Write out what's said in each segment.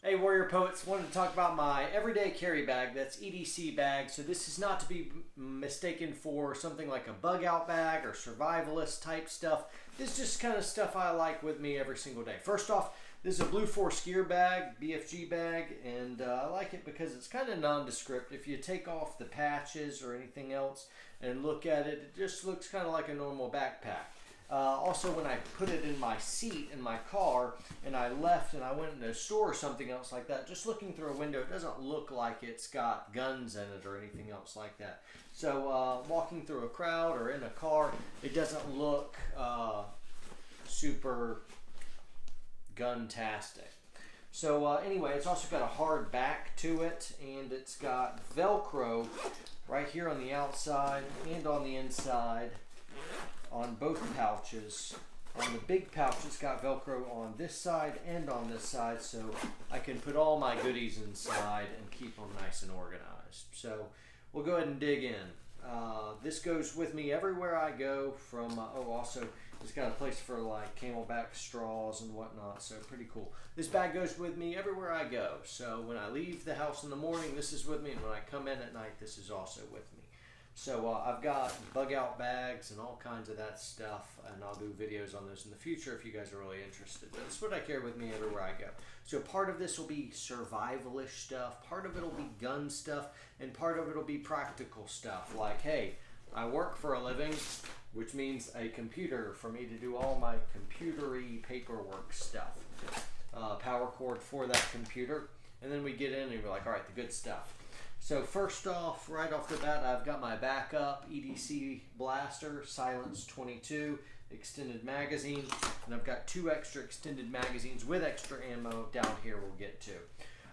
Hey Warrior Poets, wanted to talk about my everyday carry bag. That's EDC bag. So this is not to be mistaken for something like a bug out bag or survivalist type stuff. This is just kind of stuff I like with me every single day. First off, this is a Blue Force gear bag, BFG bag, and I like it because it's kind of nondescript. If you take off the patches or anything else and look at it, it just looks kind of like a normal backpack. Also, when I put it in my seat in my car and I left and I went in a store or something else like that, just looking through a window, it doesn't look like it's got guns in it or anything else like that. So walking through a crowd or in a car, it doesn't look super gun-tastic. So anyway, it's also got a hard back to it, and it's got Velcro right here on the outside and on the inside on both pouches. On the big pouch, it's got Velcro on this side and on this side, so I can put all my goodies inside and keep them nice and organized. So we'll go ahead and dig in. This goes with me everywhere I go from, also it's got a place for like camelback straws and whatnot, so pretty cool. This bag goes with me everywhere I go. So when I leave the house in the morning, this is with me, and when I come in at night, this is also with me. So I've got bug out bags and all kinds of that stuff, and I'll do videos on those in the future if you guys are really interested. But it's what I carry with me everywhere I go. So part of this will be survivalist stuff, part of it will be gun stuff, and part of it will be practical stuff. Like, hey, I work for a living, which means a computer for me to do all my computery paperwork stuff. Power cord for that computer, and then we get in and we're like, all right, the good stuff. So first off, right off the bat, I've got my backup EDC blaster, Silence 22, extended magazine, and I've got 2 extra extended magazines with extra ammo down here we'll get to.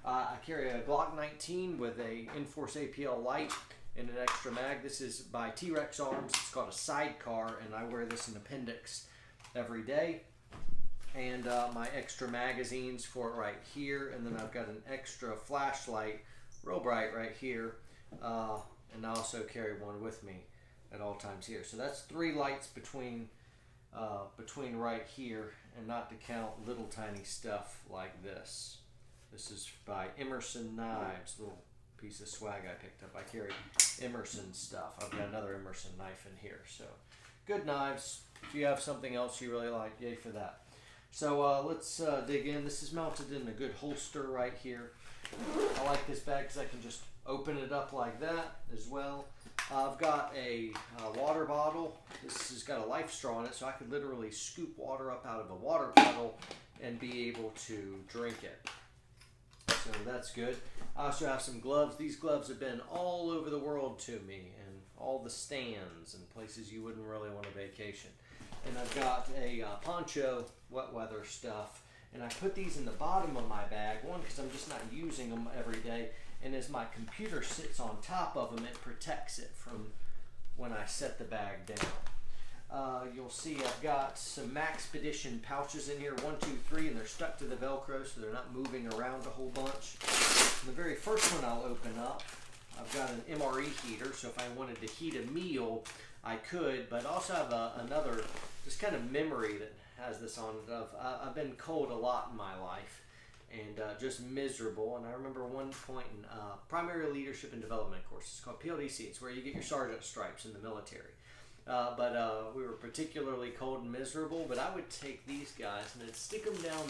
I carry a Glock 19 with a Enforce APL light and an extra mag. This is by T.Rex Arms. It's called a Sidecar, and I wear this in appendix every day. And my extra magazines for it right here, and then I've got an extra flashlight, real bright right here, and I also carry one with me at all times here. So that's 3 lights between right here, and not to count little tiny stuff like this. This is by Emerson knives, little piece of swag I picked up. I carry Emerson stuff. I've got another Emerson knife in here. So good knives. If you have something else you really like, yay for that. So let's dig in. This is mounted in a good holster right here. I like this bag because I can just open it up like that as well. I've got a water bottle. This has got a Lifestraw in it, so I could literally scoop water up out of a water bottle and be able to drink it. So that's good. I also have some gloves. These gloves have been all over the world to me, and all the stands and places you wouldn't really want to vacation. And I've got a poncho, wet weather stuff. And I put these in the bottom of my bag, one, because I'm just not using them every day, and as my computer sits on top of them, it protects it from when I set the bag down. You'll see I've got some Maxpedition pouches in here, 1, 2, 3, and they're stuck to the Velcro, so they're not moving around a whole bunch. And the very first one I'll open up, I've got an Mre heater, so if I wanted to heat a meal, I could, but I also have another just kind of memory that has this on it of I've been cold a lot in my life and just miserable. And I remember one point in primary leadership and development course, it's called PLDC. It's where you get your sergeant stripes in the military. But we were particularly cold and miserable, but I would take these guys and I'd stick them down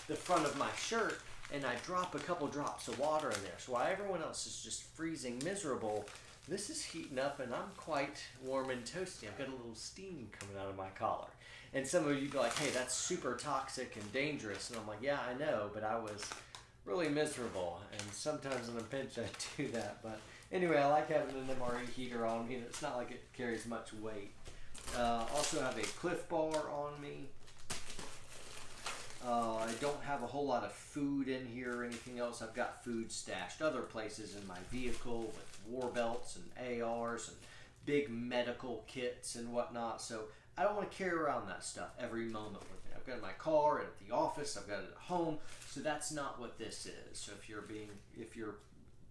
the front of my shirt, and I'd drop a couple drops of water in there. So while everyone else is just freezing miserable, this is heating up and I'm quite warm and toasty. I've got a little steam coming out of my collar. And some of you be like, hey, that's super toxic and dangerous. And I'm like, yeah, I know, but I was really miserable. And sometimes in a pinch I do that. But anyway, I like having an Mre heater on me. It's not like it carries much weight. Also have a Cliff Bar on me. I don't have a whole lot of food in here or anything else. I've got food stashed other places in my vehicle with war belts and ARs and big medical kits and whatnot. So I don't want to carry around that stuff every moment with me. I've got it in my car and at the office. I've got it at home. So that's not what this is. So if you're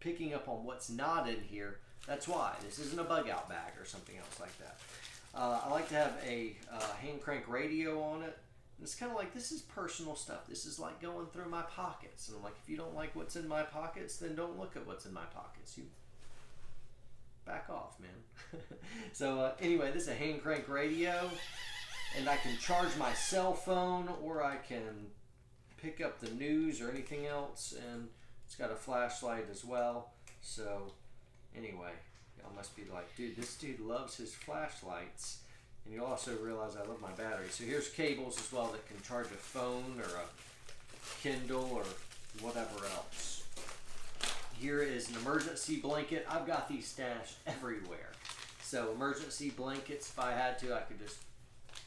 picking up on what's not in here, that's why. This isn't a bug out bag or something else like that. I like to have a hand crank radio on it. And it's kind of like, this is personal stuff. This is like going through my pockets. And I'm like, if you don't like what's in my pockets, then don't look at what's in my pockets. You back off, man. So anyway, this is a hand crank radio. And I can charge my cell phone, or I can pick up the news or anything else. And it's got a flashlight as well. So anyway, y'all must be like, dude, this dude loves his flashlights. And you'll also realize I love my battery. So here's cables as well that can charge a phone or a Kindle or whatever else. Here is an emergency blanket. I've got these stashed everywhere. So emergency blankets, if I had to, I could just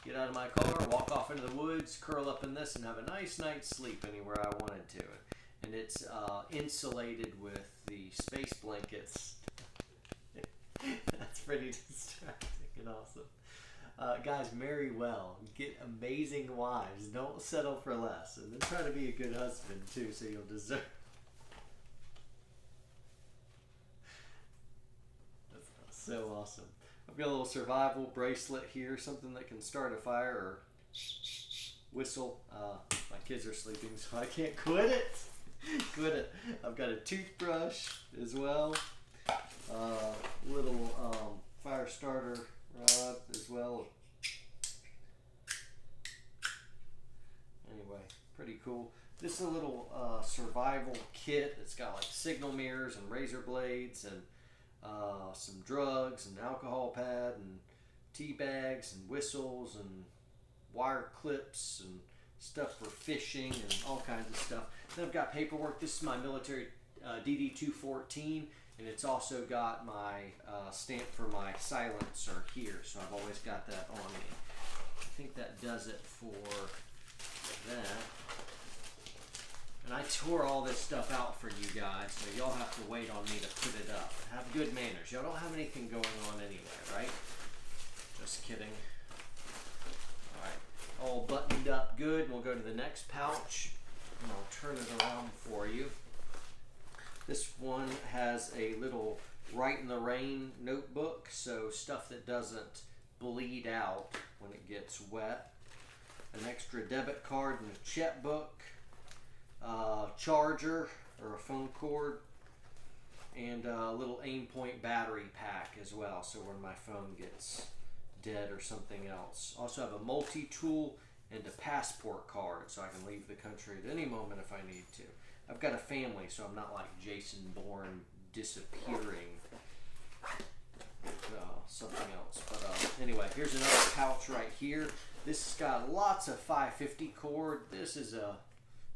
get out of my car, walk off into the woods, curl up in this, and have a nice night's sleep anywhere I wanted to. And it's insulated with the space blankets. That's pretty distracting and awesome. Guys, marry well. Get amazing wives. Don't settle for less. And then try to be a good husband, too, so you'll deserve. That's so awesome. I've got a little survival bracelet here, something that can start a fire or whistle. My kids are sleeping, so I can't quit it. I've got a toothbrush as well. Little fire starter rod as well. Anyway, pretty cool. This is a little survival kit. It's got like signal mirrors and razor blades and some drugs and alcohol pad and tea bags and whistles and wire clips and stuff for fishing and all kinds of stuff. Then I've got paperwork. This is my military DD-214, and it's also got my stamp for my silencer here, so I've always got that on me. I think that does it for that. And I tore all this stuff out for you guys, so y'all have to wait on me to put it up. Have good manners. Y'all don't have anything going on anyway, right? Just kidding. Alright, all buttoned up good. We'll go to the next pouch, and I'll turn it around for you. This one has a little Write in the Rain notebook, so stuff that doesn't bleed out when it gets wet. An extra debit card and a checkbook. Charger or a phone cord, and a little Aimpoint battery pack as well, so when my phone gets dead or something else. Also have a multi-tool and a passport card, so I can leave the country at any moment if I need to. I've got a family, so I'm not like Jason Bourne disappearing something else. But anyway, here's another pouch right here. This has got lots of 550 cord. This is a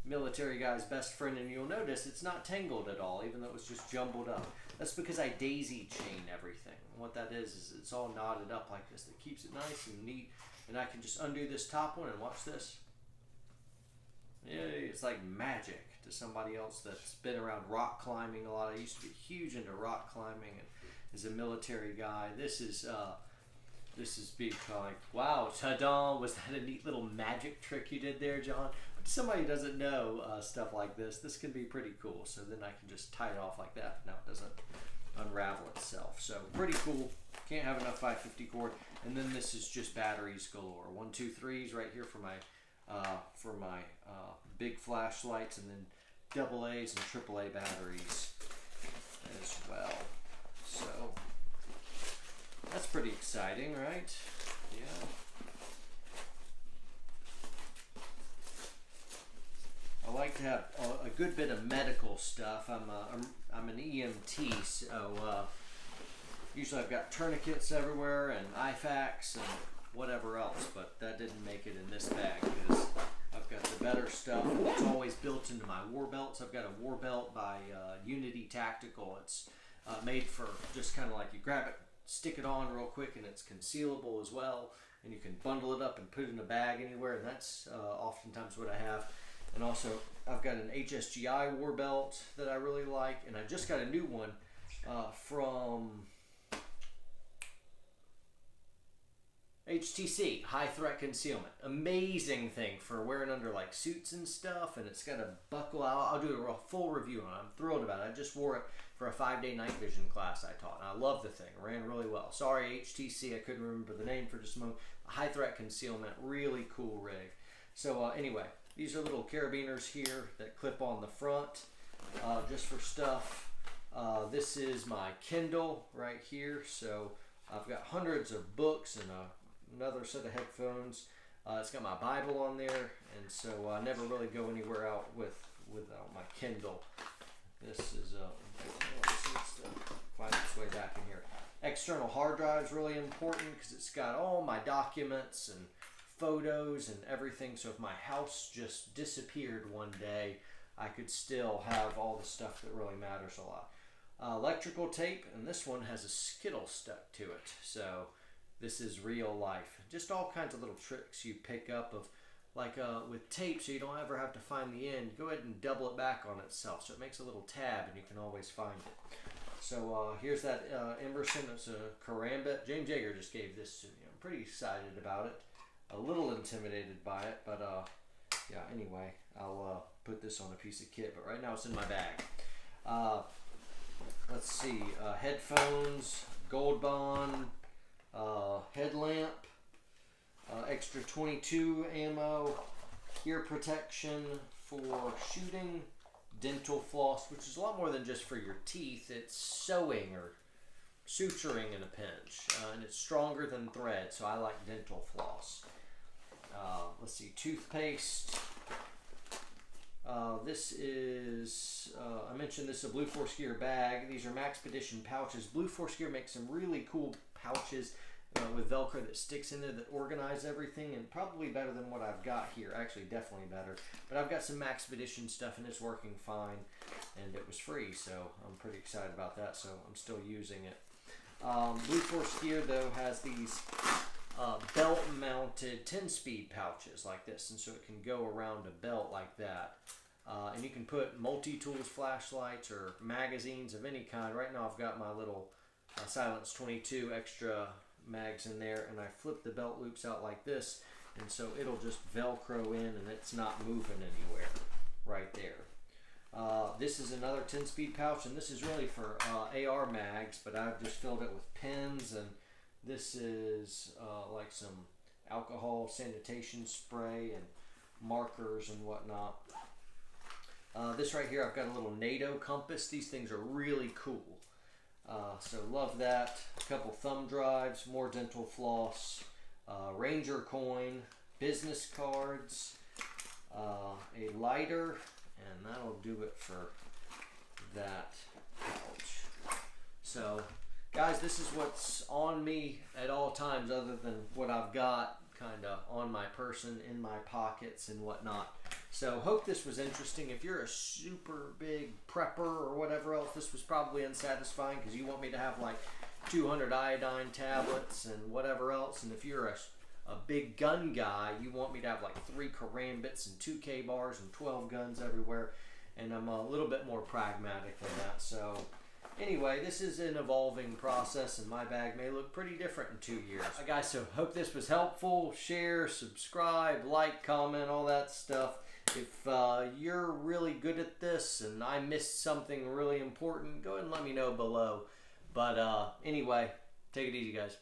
military guy's best friend, and you'll notice it's not tangled at all, even though it was just jumbled up. That's because I daisy chain everything. And what that is it's all knotted up like this. That keeps it nice and neat. And I can just undo this top one and watch this. Yeah, it's like magic to somebody else that's been around rock climbing a lot. I used to be huge into rock climbing, and as a military guy, this is big. Like, wow, ta-da! Was that a neat little magic trick you did there, John? But to somebody who doesn't know stuff like this can be pretty cool. So then I can just tie it off like that. Now it doesn't unravel itself. So pretty cool. Can't have enough 550 cord. And then this is just batteries galore. 1, 2, 3s right here for my big flashlights, and then AA's and AAA batteries as well. So that's pretty exciting, right? Yeah. I like to have a good bit of medical stuff. I'm an EMT, so usually I've got tourniquets everywhere and IFAKs and whatever else, but that didn't make it in this bag because I've got the better stuff. It's always built into my war belts. I've got a war belt by Unity Tactical. It's made for just kind of like you grab it, stick it on real quick, and it's concealable as well, and you can bundle it up and put it in a bag anywhere, and that's oftentimes what I have. And also I've got an HSGI war belt that I really like, and I just got a new one from HTC, High Threat Concealment. Amazing thing for wearing under like suits and stuff, and it's got a buckle. I'll do a full review on it. I'm thrilled about it. I just wore it for a 5-day night vision class I taught, and I love the thing. It ran really well. Sorry HTC, I couldn't remember the name for just a moment. High Threat Concealment, really cool rig. So anyway, these are little carabiners here that clip on the front just for stuff. This is my Kindle right here. So I've got hundreds of books and another set of headphones. It's got my Bible on there, and so I never really go anywhere out without my Kindle. This is this needs to find its way back in here. External hard drive is really important because it's got all my documents and photos and everything. So if my house just disappeared one day, I could still have all the stuff that really matters a lot. Electrical tape, and this one has a skittle stuck to it. So this is real life. Just all kinds of little tricks you pick up of, like with tape, so you don't ever have to find the end. Go ahead and double it back on itself, so it makes a little tab, and you can always find it. So here's that Emerson. It's a karambit. James Yeager just gave this to me. I'm pretty excited about it. A little intimidated by it, but yeah. Anyway, I'll put this on a piece of kit. But right now it's in my bag. Let's see. Headphones, gold bond, headlamp, extra 22 ammo, ear protection for shooting, dental floss, which is a lot more than just for your teeth. It's sewing or suturing in a pinch, and it's stronger than thread, so I like dental floss. Let's see, toothpaste. This is, I mentioned this is a Blue Force Gear bag. These are Maxpedition Pouches. Blue Force Gear makes some really cool pouches with Velcro that sticks in there that organize everything, and probably better than what I've got here. Actually, definitely better. But I've got some Maxpedition stuff, and it's working fine, and it was free, so I'm pretty excited about that, so I'm still using it. Blue Force Gear, though, has these belt-mounted 10-speed pouches like this, and so it can go around a belt like that. And you can put multi-tools, flashlights, or magazines of any kind. Right now I've got my little Silence 22 extra mags in there, and I flip the belt loops out like this, and so it'll just Velcro in, and it's not moving anywhere right there. This is another 10-speed pouch, and this is really for AR mags, but I've just filled it with pins, and this is like some alcohol sanitation spray and markers and whatnot. This right here, I've got a little NATO compass. These things are really cool. So love that. A couple thumb drives, more dental floss, Ranger coin, business cards, a lighter, and that'll do it for that pouch. So guys, this is what's on me at all times other than what I've got kind of on my person, in my pockets and whatnot. So hope this was interesting. If you're a super big prepper or whatever else, this was probably unsatisfying because you want me to have like 200 iodine tablets and whatever else. And if you're a big gun guy, you want me to have like 3 karambits and 2 K-bars and 12 guns everywhere. And I'm a little bit more pragmatic than that. So anyway, this is an evolving process, and my bag may look pretty different in 2 years. Guys, so hope this was helpful. Share, subscribe, like, comment, all that stuff. If you're really good at this and I missed something really important, go ahead and let me know below. But anyway, take it easy, guys.